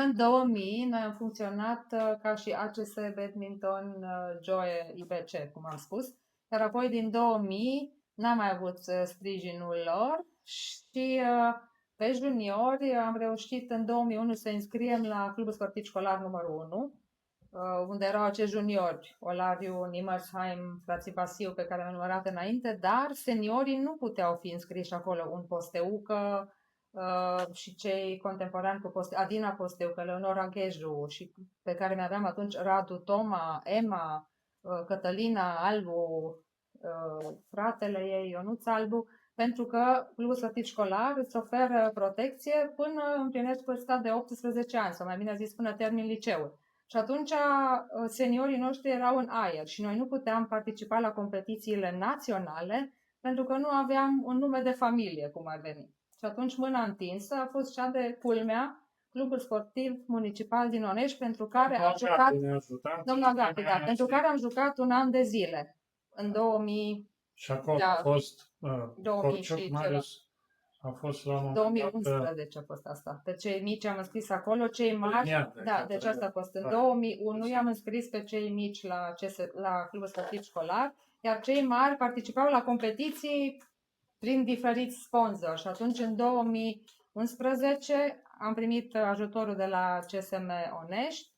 în 2000 noi am funcționat ca și ACS Badminton Joe IBC, cum am spus, iar apoi din 2000 n-am mai avut sprijinul lor și pe juniori am reușit în 2001 să înscriem la Clubul Sportiv Școlar numărul 1, unde erau acești juniori, Olariu, Nimmersheim, frații Basiu, pe care am numărat înainte, dar seniorii nu puteau fi înscriși acolo, un Posteucă și cei contemporani cu Adina Posteucă, Leonora Gheju și pe care mi-aveam atunci Radu Toma, Emma, Cătălina Albu, fratele ei, Ionuț Albu, pentru că Clubul Sportiv Școlar îți oferă protecție până împlinești vârsta de 18 ani, sau mai bine zis până termin liceul. Și atunci seniorii noștri erau în aer și noi nu puteam participa la competițiile naționale pentru că nu aveam un nume de familie, cum ar veni. Și atunci mâna întinsă a fost cea de culmea, Clubul Sportiv Municipal din Onești, pentru care am jucat, domnul Agapi, da, pentru care am jucat un an de zile, în 2000. Și acolo da, a fost 2000 și Marius, a fost la un 2011 a fost asta. Pe cei mici am înscris acolo, cei mari, da, deci asta a fost. În 2001 i-am înscris pe cei mici la Clubul Sportiv Școlar, iar cei mari participau la competiții prin diferiți sponsori. Și atunci, în 2011, am primit ajutorul de la CSM Onești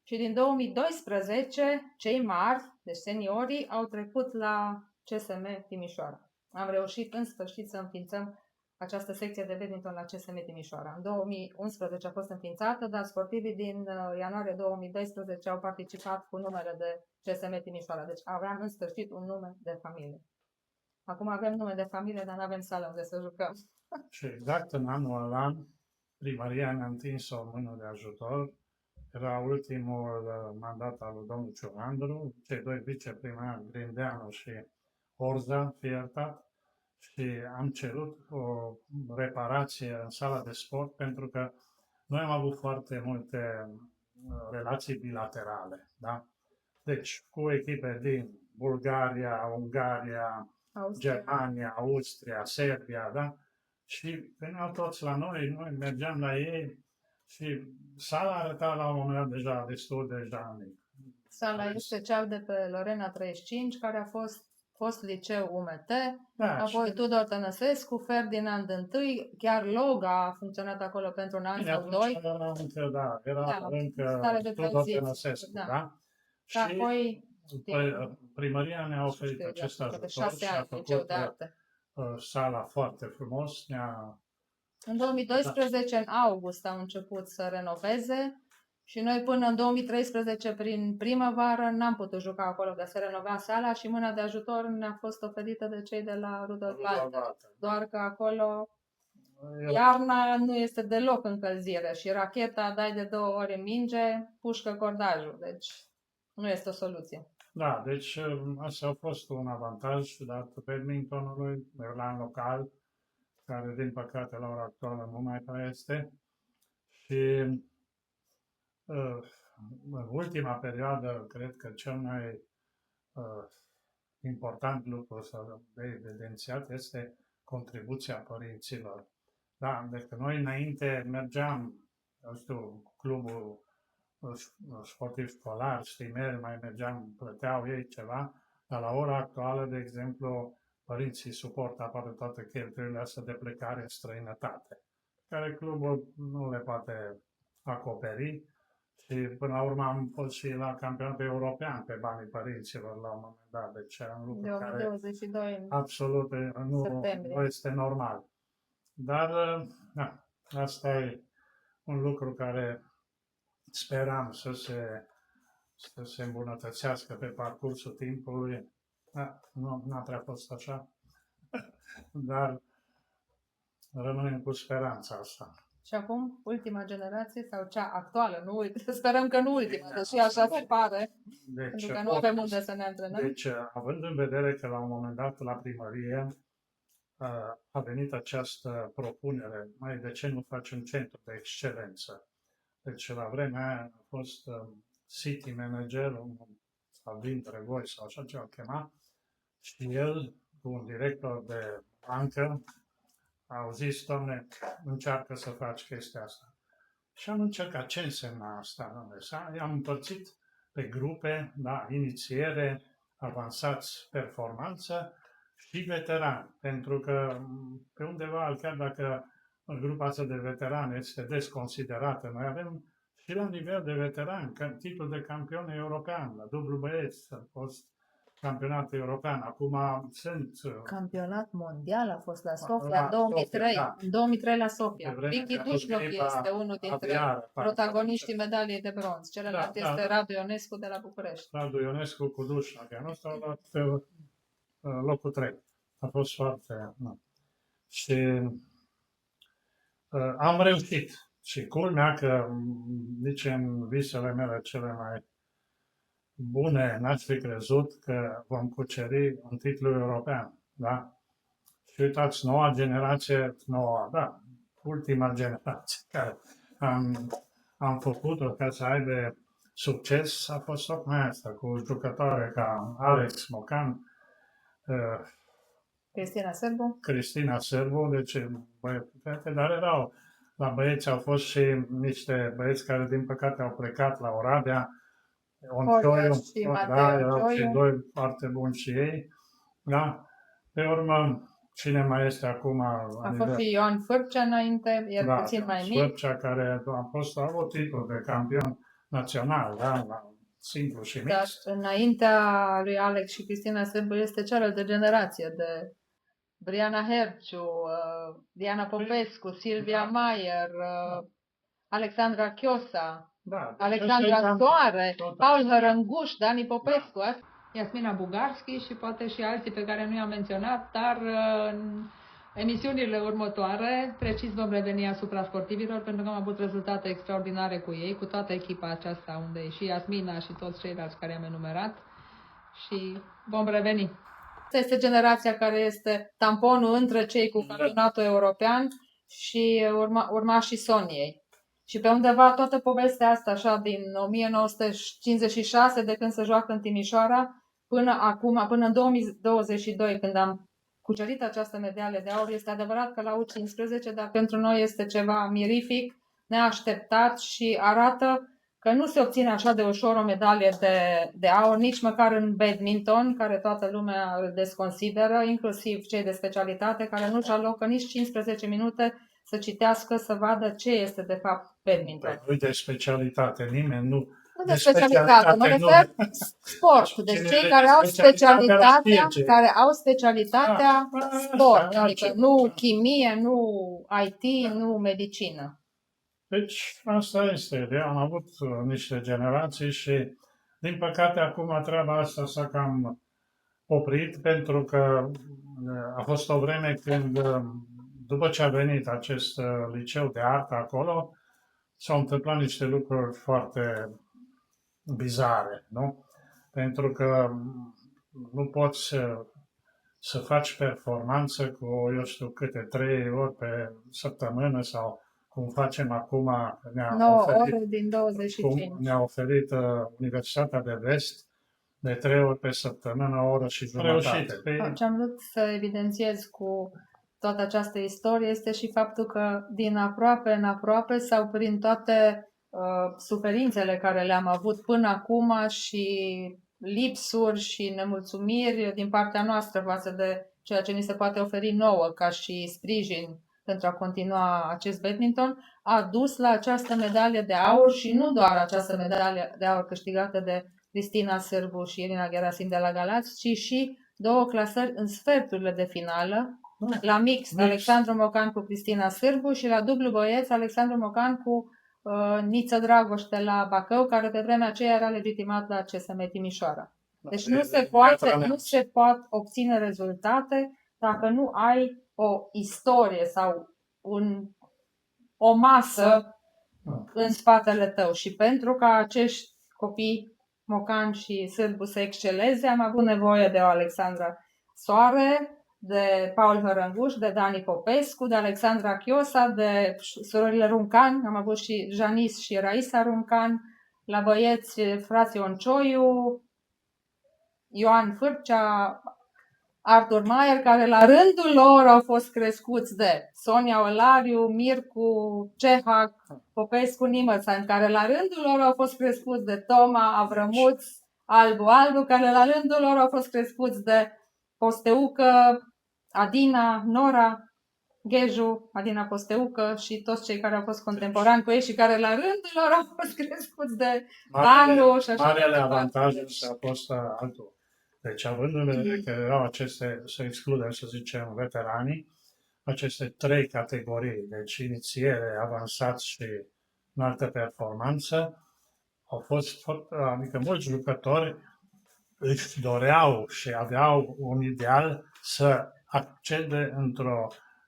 și din 2012, cei mari, deci seniorii, au trecut la CSM Timișoara. Am reușit în sfârșit să înființăm această secție de badminton la CSM Timișoara. În 2011 a fost înființată, dar sportivii din ianuarie 2012 au participat cu numele de CSM Timișoara. Deci aveam în sfârșit un nume de familie. Acum avem nume de familie, dar nu avem sală unde să jucăm. Și exact în anul ăla, primăria ne-a întins o mână de ajutor. Era ultimul mandat al lui domnul Ciuhandru, cei doi viceprimari, Grindeanu și Orza, fie iertat, și am cerut o reparație în sala de sport pentru că noi am avut foarte multe relații bilaterale, da? Deci, cu echipe din Bulgaria, Ungaria, Germania, Austria, Serbia, da? Și veneau toți la noi mergeam la ei și sala arăta la un moment dat deja destul de jalnic. Sala este cea de pe Lorena 35, care a fost liceu UMT, da, apoi Tudor Tănăsescu, Ferdinand I, chiar Loga a funcționat acolo pentru un an sau doi. Era încă Tudor Tănăsescu, da? Și apoi primăria ne-a oferit acest ajutor și a făcut sala foarte frumos. În 2012, în august, au început să renoveze și noi până în 2013, prin primăvară, n-am putut juca acolo, că se renova sala și mâna de ajutor ne-a fost oferită de cei de la Rudolf Walter. Doar că acolo iarna nu este deloc încălzire și racheta dai de 2 ori în minge, pușcă cordajul, deci nu este o soluție. Da, deci asta a fost un avantaj dat badmintonului, la local, care din păcate la ora actuală nu mai prea este. Și în ultima perioadă, cred că cel mai important lucru de evidențiat este contribuția părinților. Da, deci noi înainte mergeam, eu știu, clubul sportiv școlar, stimeri, mai mergeam, plăteau ei ceva, dar la ora actuală, de exemplu, părinții suportă aproape toate cheltuielile astea de plecare în străinătate, care clubul nu le poate acoperi și până la urmă am fost și la campionatul european pe banii părinților la un moment dat, deci era un lucru care absolut nu este normal. Dar da, asta e un lucru care speram să se îmbunătățească pe parcursul timpului. Da, nu a prea fost așa, dar rămânem cu speranța asta. Și acum, ultima generație sau cea actuală, nu sperăm că nu ultima, deși așa se pare, pentru că nu avem unde să ne antrenăm. Deci, având în vedere că la un moment dat la primărie a venit această propunere, mai de ce nu facem centru de excelență? Deci la vremea aia a fost city manager, Alvin Drăgoi sau așa ce o chema, și el, cu un director de bancă, au zis, dom'le, încearcă să faci chestia asta. Și am încercat ce însemna asta. I-am împărțit pe grupe, da, inițiere, avansați, performanță și veteran. Pentru că pe undeva, chiar dacă grupa asta de veterani este desconsiderată, noi avem și la nivel de veteran, titlul de campion european, la dublu băieți, a fost campionat european. Acum sunt... Campionat mondial a fost la Sofia La în 2003. Sofia, da. În 2003 la Sofia. Pe vremea Vicky când Dușlov echipa este unul dintre aviară, protagoniștii medaliei de bronz. Celălalt Da, este da. Radu Ionescu de la București. Radu Ionescu cu Dușa, că nu s-au luat pe locul 3. A fost foarte... Nu. Și am reușit. Și culmea că nici în visele mele cele mai bune n-aș fi crezut că vom cuceri un titlu european. Da? Și uitați, noua generație, ultima generație care am făcut-o ca să aibă succes a fost tocmai asta, cu jucătoare ca Alex Mocan, Cristina Sârbu, deci băieți, dar erau, la băieți au fost și niște băieți care din păcate au plecat la Oradea, erau și doi foarte buni și ei, da? Pe urmă, cine mai este acum? A fost și Ioan Fârcea înainte, iar puțin mai mic. Fârcea, care a avut titlul de campion național, da? Simplu și mix. Dar înaintea lui Alex și Cristina Sârbu este cealaltă generație de Briana Herciu, Diana Popescu, Silvia Maier, Alexandra Chiosa, Alexandra Soare, Paul Hărânguș, Dani Popescu, Iasmina Bugarski și poate și alții pe care nu i-am menționat, dar în emisiunile următoare precis vom reveni asupra sportivilor pentru că am avut rezultate extraordinare cu ei, cu toată echipa aceasta unde e și Iasmina și toți ceilalți care am enumerat și vom reveni. Asta este generația care este tamponul între cei cu campionatul european și urmașii Soniei. Și pe undeva toată povestea asta, așa, din 1956, de când se joacă în Timișoara, până acum, până în 2022, când am cucerit această medalie de aur, este adevărat că la U15, dar pentru noi este ceva mirific, neașteptat și arată că nu se obține așa de ușor o medalie de aur, nici măcar în badminton, care toată lumea îl desconsideră, inclusiv cei de specialitate, care nu-și alocă nici 15 minute să citească, să vadă ce este de fapt badminton. Nu de specialitate, nimeni nu... Nu de specialitate, mă refer sport. Deci cei care au specialitatea, sport, adică nu chimie, nu IT, nu medicină. Deci asta este. Eu am avut niște generații și din păcate acum treaba asta s-a cam oprit pentru că a fost o vreme când după ce a venit acest liceu de artă acolo, s-au întâmplat niște lucruri foarte bizare, nu? Pentru că nu poți să faci performanță cu, eu știu câte, 3 ori pe săptămână sau cum facem acum, 9 ore din 25. Ne-a oferit Universitatea de Vest de 3 ori pe săptămână, o oră și jumătate. Ce am vrut să evidențiez cu toată această istorie este și faptul că din aproape în aproape sau prin toate suferințele care le-am avut până acum și lipsuri și nemulțumiri din partea noastră față de ceea ce ni se poate oferi nouă ca și sprijin pentru a continua acest badminton, a dus la această medalie de aur și nu doar această medalie de aur câștigată de Cristina Sârbu și Irina Gerasim de la Galați, ci și 2 clasări în sferturile de finală, la mix, Alexandru Mocan cu Cristina Sârbu și la dublu băieți, Alexandru Mocan cu Niță Dragoș de la Bacău, care pe vremea aceea era legitimat la CSM Timișoara. Deci nu se pot obține rezultate dacă nu ai o istorie sau o masă în spatele tău. Și pentru ca acești copii, Mocan și Sârbu, să exceleze, am avut nevoie de o Alexandra Soare, de Paul Hărânguș, de Dani Popescu, de Alexandra Chiosa, de surorile Runcan, am avut și Janis și Raisa Runcan, la băieți frații Oncioiu, Ioan Fârcea, Artur Maier, care la rândul lor au fost crescuți de Sonia Olariu, Mircu Cehac, Popescu Nimățan, care la rândul lor au fost crescuți de Toma Avrămuț, Albu, care la rândul lor au fost crescuți de Posteucă, Adina, Nora, Gheju, Adina Posteucă și toți cei care au fost contemporani cu ei și care la rândul lor au fost crescuți de Danu și așa. Marele avantaj a fost altul. Deci, având în vedere că erau aceste, să excludem, să zicem, veteranii, aceste trei categorii, deci inițiere, avansat și înaltă performanță, au fost, adică mulți jucători își doreau și aveau un ideal să accede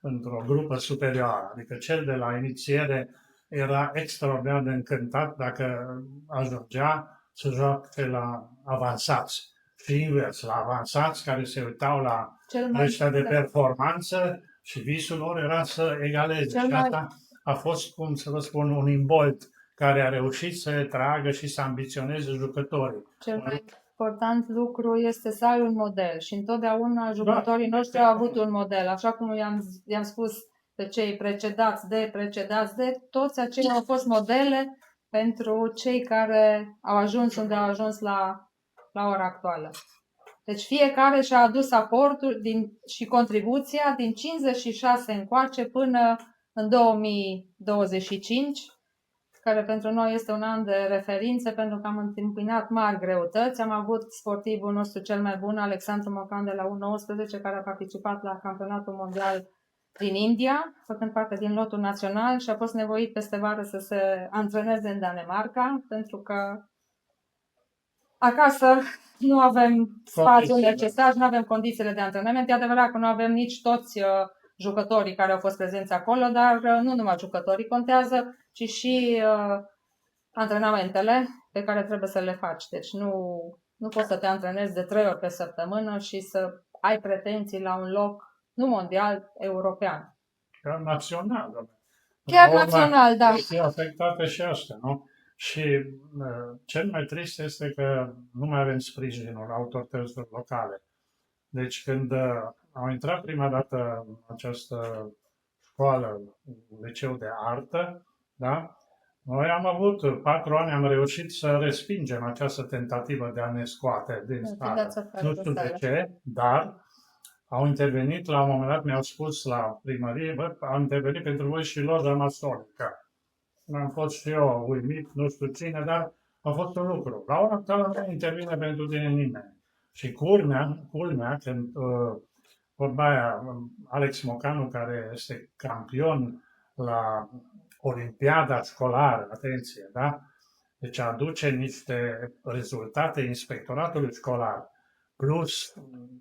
într-o grupă superioară. Adică cel de la inițiere era extraordinar de încântat dacă ajungea să joace la avansați. Și invers, la avansați care se uitau la ăștia de performanță și visul lor era să egaleze. Și asta a fost, cum să vă spun, un imbolt care a reușit să tragă și să ambiționeze jucătorii. Cel mai important lucru este să ai un model și întotdeauna jucătorii noștri au avut un model. Așa cum i-am spus pe cei precedați de, toți aceia au fost modele pentru cei care au ajuns unde au ajuns la ora actuală. Deci fiecare și-a adus aportul și contribuția din 56 încoace până în 2025, care pentru noi este un an de referință, pentru că am întâmpinat mari greutăți. Am avut sportivul nostru cel mai bun, Alexandru Mocan, de la U19, care a participat la campionatul mondial din India, făcând parte din lotul național și a fost nevoit peste vară să se antreneze în Danemarca, pentru că acasă nu avem spațiul necesar, nu avem condițiile de antrenament. E adevărat că nu avem nici toți jucătorii care au fost prezenți acolo, dar nu numai jucătorii contează, ci și antrenamentele pe care trebuie să le faci. Deci nu poți să te antrenezi de 3 ori pe săptămână și să ai pretenții la un loc, nu mondial, european. Chiar național. Chiar național, da. E afectate și astea, nu? Și cel mai trist este că nu mai avem sprijinul autorităților locale. Deci când am intrat prima dată în această școală, liceu de artă, da? Noi am avut 4 ani, am reușit să respingem această tentativă de a ne scoate din stare. Nu știu de ce, dar au intervenit, la un moment dat mi-au spus la primărie, bă, au intervenit pentru voi și loja masonică. Am fost și eu uimit, nu știu cine, dar a fost un lucru. La ora actuală nu intervine pentru tine nimeni. Și culmea când vorba aia, Alex Mocanu, care este campion la Olimpiada școlară, atenție, da? Deci aduce niște rezultate inspectoratului școlar, plus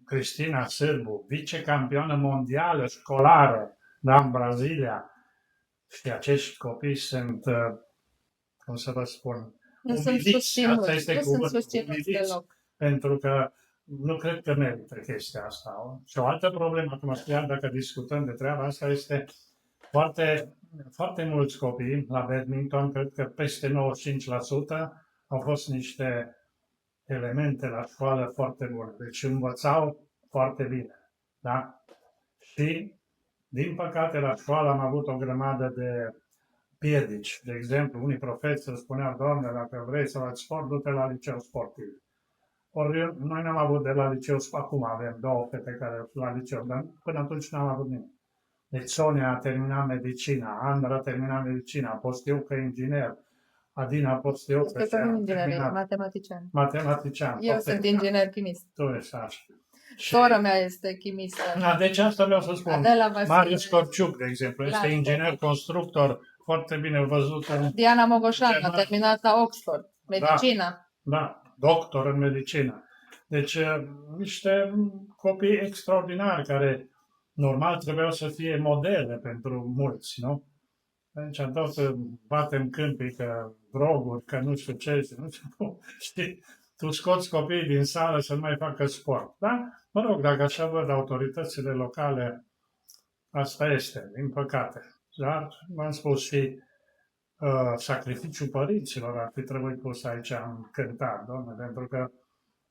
Cristina Sârbu, vicecampioană mondială școlară, da, în Brazilia. Și acești copii sunt, cum să vă spun, umiliți. Asta este cuvântul, umiliți, pentru că nu cred că merită chestia asta. Și o altă problemă, acum chiar dacă discutăm de treaba asta, este foarte, foarte mulți copii la badminton, cred că peste 95% au fost niște elemente la școală foarte bune. Deci învățau foarte bine. Da? Și din păcate, la școală am avut o grămadă de piedici. De exemplu, unii profesori spuneau, Doamne, dacă vrei să faci sport, du-te la liceu sportiv. Ori noi n-am avut de la liceu, acum avem 2 fete care au la liceu, dar până atunci n-am avut nimic. Deci Sonia a terminat medicina, Andra a terminat medicina, Posteucă inginer, Adina Posteucă și a terminat matematician. Eu sunt inginer chimist. Tu ești așa. Sora mea este chimistă. Da, deci asta vreau să spun. Marius Corciuc, de exemplu, este inginer constructor, foarte bine văzut. Diana Mogoșan a terminat la Oxford, medicina. Da, doctor în medicină. Deci niște copii extraordinari care normal trebuiau să fie modele pentru mulți, nu? Deci tot batem câmpii că droguri, că nu știu ce, nu știu, știi, tu scoți copiii din sală să nu mai facă sport, da? Mă rog, dacă așa văd autoritățile locale, asta este, din păcate. Dar, v-am spus, și sacrificiul părinților ar fi trebuit pus aici în cântar, domnule, pentru că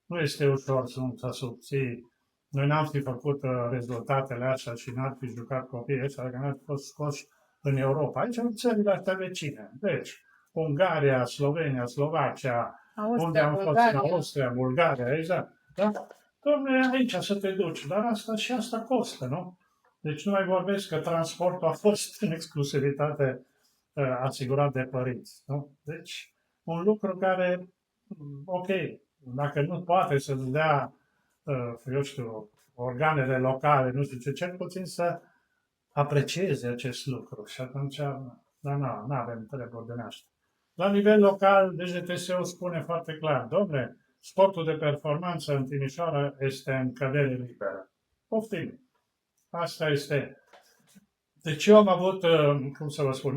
nu este ușor să subții noi n-am fi făcut rezultatele astea și n-ar fi jucat copiii ăștia dacă n-ar fi fost scoși în Europa. Aici în țările astea vecine. Deci, Ungaria, Slovenia, Slovacia, unde am fost în Bulgaria. Austria, Bulgaria, exact. Da? Dom'le, aici să te duci, dar asta și asta costă, nu? Deci nu mai vorbesc că transportul a fost în exclusivitate asigurat de părinți, nu? Deci, un lucru care, ok, dacă nu poate să-ți dea, eu știu, organele locale, nu știu ce, cel puțin să aprecieze acest lucru. Și atunci, da, nu avem treburi din asta. La nivel local, DGTS-ul spune foarte clar, domnule, sportul de performanță în Timișoara este în cădere liberă. Poftim. Asta este. Deci eu am avut, cum să vă spun,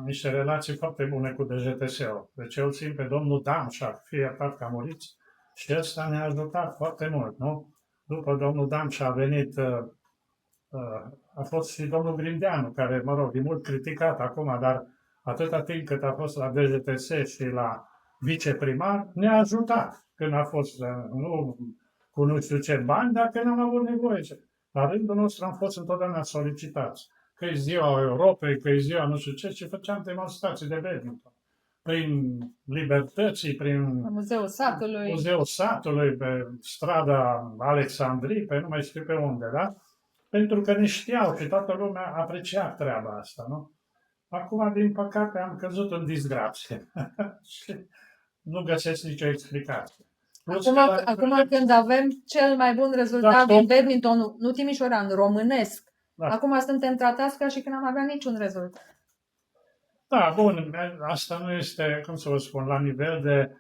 niște relații foarte bune cu DGTS-ul. Deci eu țin pe domnul Damșa, fie iertat că a murit, și ăsta ne-a ajutat foarte mult, nu? După domnul Damșa a venit, a fost și domnul Grindeanu, care, mă rog, e mult criticat acum, dar atâta timp cât a fost la DGTS și la viceprimar, ne-a ajutat când a fost, nu cu nu știu ce bani, dar când am avut nevoie. La rândul nostru am fost întotdeauna solicitați. Că e ziua Europei, că e ziua nu știu ce, și făceam demonstrații de badminton. Prin Libertății, prin Muzeul Satului, pe strada Alexandrii, pe nu mai știu pe unde, da? Pentru că ne știau și toată lumea aprecia treaba asta, nu? Acum, din păcate, am căzut în disgrație și nu găsesc nicio explicație. Acum când avem cel mai bun rezultat din badminton, nu timișorean, românesc, acum suntem tratați ca și când am avea niciun rezultat. Da, bun, asta nu este, cum să vă spun, la nivel de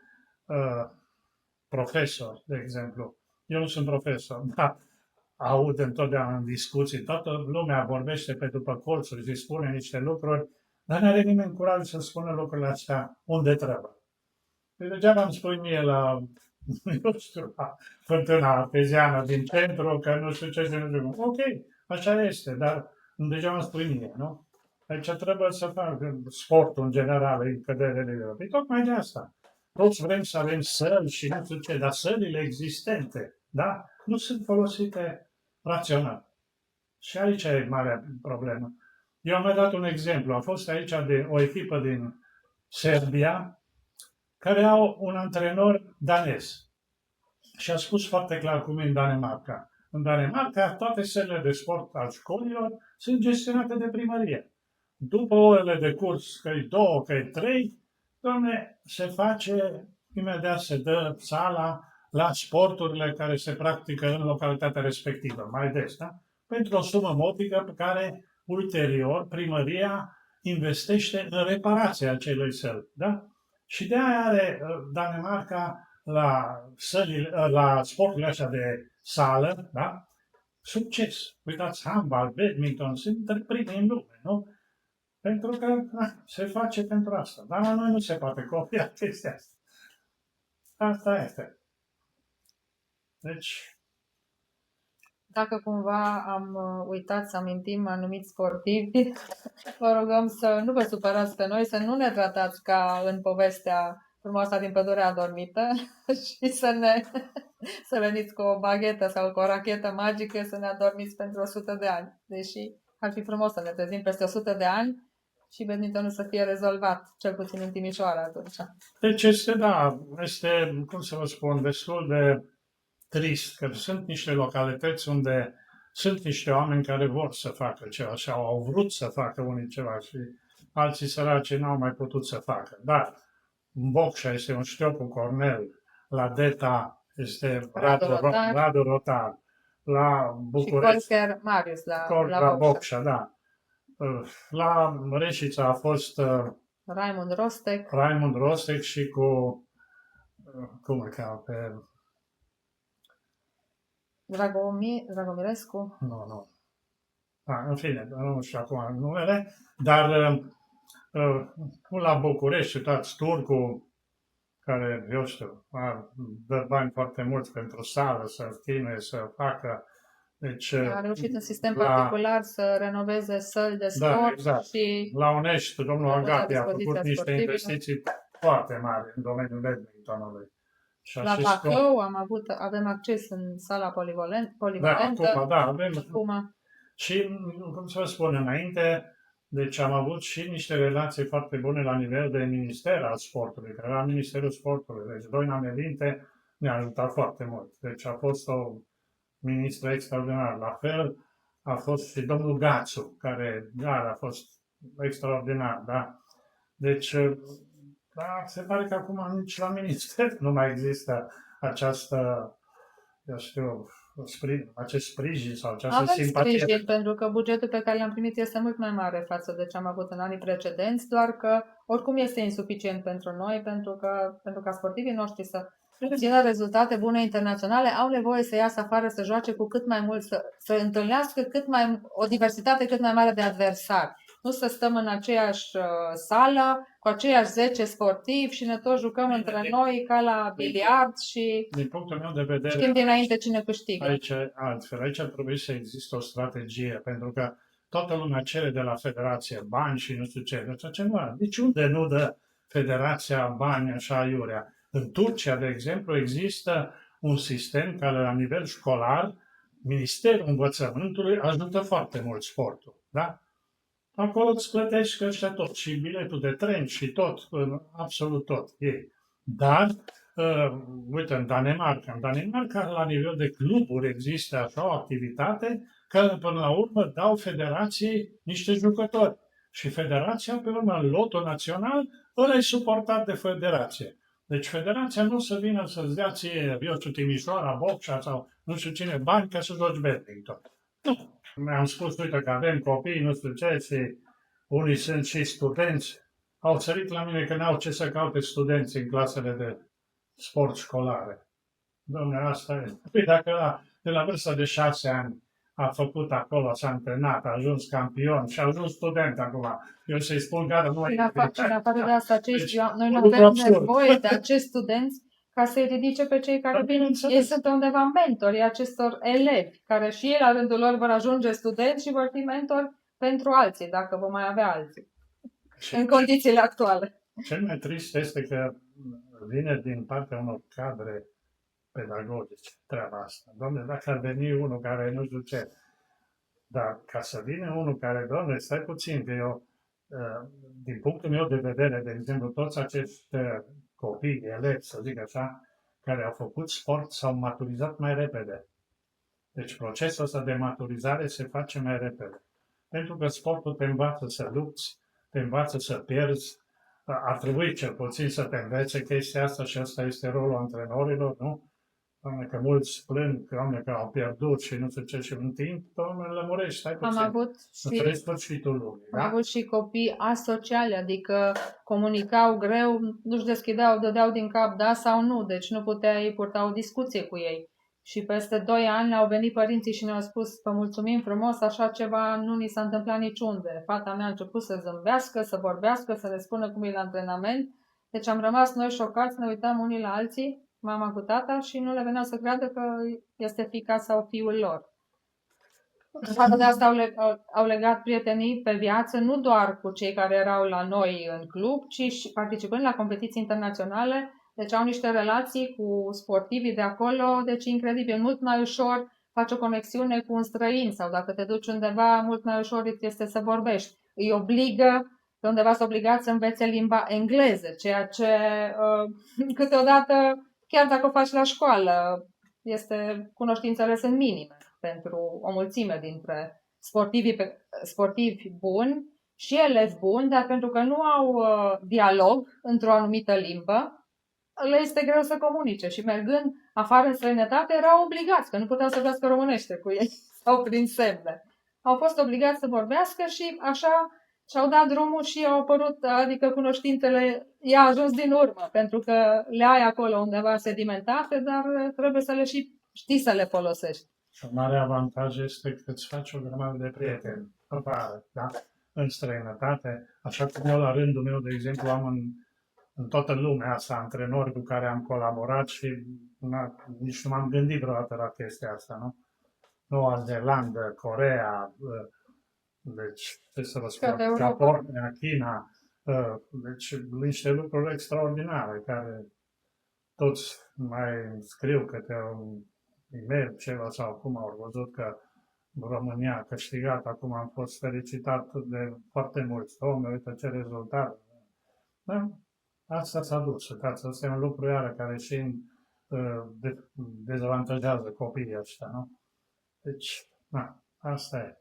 profesor, de exemplu. Eu nu sunt profesor, dar aud întotdeauna în discuții, toată lumea vorbește pe după colțuri și spune niște lucruri, dar nu are nimeni curaj să spună lucrurile astea unde trebuie. Păi degeaba îmi spui mie la, eu știu, la Fântâna Arteziană din centru, că nu știu ce și nu știu. Ok, așa este, dar degeaba îmi spui mie, nu? Deci trebuie să fac sportul în general în cădere liberă. Păi tocmai de asta. Toți vrem să avem săli și nu știu ce, dar sălile existente, da? Nu sunt folosite rațional. Și aici e marea problemă. Eu am mai dat un exemplu. A fost aici de o echipă din Serbia care au un antrenor danez. Și a spus foarte clar cum e în Danemarca. În Danemarca, toate sălile de sport al școlilor sunt gestionate de primărie. După orele de curs, că e 2, că e 3, doamne, se face, imediat se dă sala la sporturile care se practică în localitatea respectivă, mai des, da? Pentru o sumă modică pe care ulterior primăria investește în reparația acelei săli, da? Și de aia are Danemarca la sporturile astea de sală, da? Succes. Uitați, handbal, badminton, sunt primii în lume, nu? Pentru că se face pentru asta. Dar la noi nu se poate copia chestia asta. Asta este. Deci... Dacă cumva am uitat să amintim anumiți sportivi, vă rugăm să nu vă supărați pe noi, să nu ne tratați ca în povestea frumoasă din Pădurea Adormită și să veniți cu o baghetă sau cu o rachetă magică să ne adormiți pentru 100 de ani. Deși ar fi frumos să ne trezim peste 100 de ani și badmintonul să fie rezolvat, cel puțin în Timișoara atunci. Deci este, cum să vă spun, destul de trist, că sunt niște localități unde sunt niște oameni care vor să facă ceva și au vrut să facă unii ceva și alții săraci n-au mai putut să facă. Dar în Bocșa este un Știopu Cornel, la Deta este Radu Rotar, la București, și Colcher Marius la Bocșa, da. La Reșița a fost Raimund Rostec și cu, cum îl cheamă, pe... Dragomirescu? Nu. În fine, nu știu acum numele, dar la București, uitați, Turcu, care, eu știu, dă bani foarte mulți pentru sală, să chinuie, să facă. Deci, a reușit în sistem particular să renoveze săli de sport. Da, exact. Și la Unești, domnul Agapi a făcut niște investiții foarte mari în domeniul badmintonului. Și La acest Bacău avem acces în sala da, polivalentă. acum, da, avem. Acum, Și, cum să vă spun, înainte, deci am avut și niște relații foarte bune la nivel de minister al sportului, că era Ministerul Sportului. Deci Doina Melinte ne-a ajutat foarte mult. Deci a fost o ministră extraordinar. La fel a fost și domnul Gațu, care, da, a fost extraordinar, da. Deci, da, se pare că acum nici la minister nu mai există această, eu știu, acest sprijin sau această avem simpatie. sprijin pentru că bugetul pe care l-am primit este mult mai mare față de ce am avut în anii precedenți, doar că oricum este insuficient pentru noi, pentru ca sportivii noștri să obțină rezultate bune internaționale, au nevoie să iasă afară, să joace cu cât mai mult, să întâlnească o diversitate cât mai mare de adversari. Nu să stăm în aceeași sală, cu aceiași 10 sportivi și ne tot jucăm între noi ca la biliard și Din punctul meu de vedere, știm dinainte cine câștigă. aici altfel. Aici ar trebui să existe o strategie, pentru că toată lumea cere de la federație bani și nu știu ce. Nu știu ce, mă, niciunde nu dă federația bani așa aiurea. În Turcia, de exemplu, există un sistem care la nivel școlar, Ministerul Învățământului ajută foarte mult sportul. Da? Acolo îți plătești ăștia tot, și biletul de tren și tot, absolut tot ei. Dar, uite, în Danemarca, la nivel de cluburi există așa o activitate care până la urmă dau federației niște jucători. Și federația, pe urmă, în lotul național, ăla e suportat de federație. Deci federația nu o să vină să-ți dea ție, eu știu, Timișoara, Bocșa sau nu știu cine, bani ca să joci badminton. Nu. Mi-am spus, uite, că avem copii, nu știu ce, și unii sunt și studenți. Au sărit la mine că n-au ce să caute studenți în clasele de sport școlare. Dom'le, asta e. Păi dacă de la vârsta de 6 ani a făcut acolo, s-a antrenat, a ajuns campion și a ajuns student acum. Eu să-i spun, gata, nu mai Și în afară de asta, noi nu lucru avem absurd. nevoie de acești studenți ca să-i ridice pe cei care vin. Ei sunt undeva mentori acestor elevi, care și ei la rândul lor vor ajunge studenți și vor fi mentori pentru alții, dacă vom mai avea alții, în condițiile actuale. Cel mai trist este că vine din partea unor cadre pedagogice treaba asta. Doamne, dacă ar veni unul care nu știu ce, dar ca să vină unul care, doamne, stai puțin, că eu, din punctul meu de vedere, de exemplu, toți acești copii, elevi, să zic așa, care au făcut sport s-au maturizat mai repede. Deci procesul ăsta de maturizare se face mai repede. Pentru că sportul te învață să lupți, te învață să pierzi, ar trebui cel puțin să te învețe chestia asta și asta este rolul antrenorilor, nu? Doamne, că mulți plâng, doamne, că au pierdut și nu știu ce, și în timp, doamne, lămurești, stai puțin. Am avut și copii asociali, adică comunicau greu, nu-și deschideau, dădeau din cap da sau nu, deci nu puteai purta o discuție cu ei. Și peste 2 ani au venit părinții și ne-au spus, vă mulțumim frumos, așa ceva nu ni s-a întâmplat niciunde. Fata mea a început să zâmbească, să vorbească, să le spună cum e la antrenament. Deci am rămas noi șocați, ne uitam unii la alții, mama cu tata, și nu le venea să creadă că este fiica sau fiul lor. Față de asta au legat prietenii pe viață, nu doar cu cei care erau la noi în club, ci și participând la competiții internaționale. Deci au niște relații cu sportivii de acolo, deci incredibil, mult mai ușor faci o conexiune cu un străin sau dacă te duci undeva, mult mai ușor îți este să vorbești. Îi obligă, pe undeva să obligați să învețe limba engleză, ceea ce câteodată, chiar dacă o faci la școală, cunoștințele sunt minime pentru o mulțime dintre sportivi buni și elevi buni, dar pentru că nu au dialog într-o anumită limbă, le este greu să comunice și mergând afară în străinătate erau obligați, că nu puteau să vorbească românește cu ei sau prin semne. Au fost obligați să vorbească și așa și-au dat drumul și au apărut, adică cunoștințele i-a ajuns din urmă, pentru că le ai acolo undeva sedimentate, dar trebuie să le și știi să le folosești. Și un mare avantaj este că îți faci o grămadă de prieteni, afară, da? În străinătate, așa cum eu la rândul meu, de exemplu, am în toată lumea asta antrenori cu care am colaborat și nici nu m-am gândit vreodată la chestia asta, nu? Noua Zeelandă, Coreea, deci, ce să vă spun, Japonia, China, deci niște lucruri extraordinare care toți mai scriu câte un e-mail, ceva sau cum au văzut că România a câștigat, acum am fost felicitat de foarte mulți. Dom'le, uite ce rezultat. Da? Asta s-a dus. Asta este un lucru iară care și dezavantajează copiii ăștia, nu? Deci, asta e.